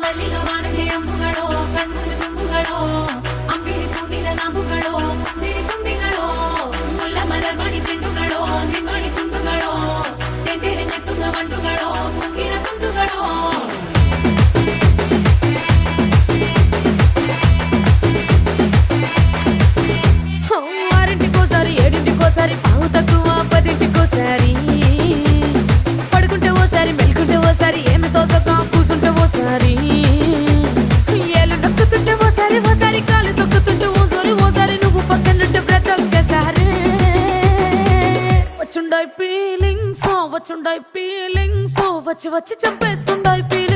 ಮಲ್ಲಿಗ ವಾಣಕ್ಕೆ ಅಂಬುಗಳೋ ಕಣ್ಣುಗಳ ತುಂಬುಗಳೋ ಅಂಬಿಳಿ ಹೂವಿನ ನಾಂಬುಗಳೋ ಮುಂಜಿರಿ ತುಂಬಿಗಳೋ ಮುಲ್ಲ ಮಲರ್ಮಣಿ ಚೆಂಡುಗಳೋ ನಿಮ್ಮಣಿ ಚುಂಡುಗಳೋ ತೆಂಡೆರೆ ನೆತ್ತುಂಗ ಮಂಡುಗಳೋ ಮುಂಗಿನ ತುಂಡುಗಳೋ ఆరింటికోసారి ఏడింటికోసారి పావు తక్కువ పదింటికోసారి పడుకుంటే ఓసారి మెలుకుంటే ఓసారి ఏమి తోసక కూసుంటే ఓసారి ఏలు నొక్కుతుంటే ఓసారి ఓసారి కాలు తొక్కుతుంటే ఓసారి నువ్వు పక్కనుంటే బ్రతొక్కసారి వచ్చుండాయి ఫీలింగ్స్ వచ్చి వచ్చి చంపేస్తుండాయి ఫీలింగ్స్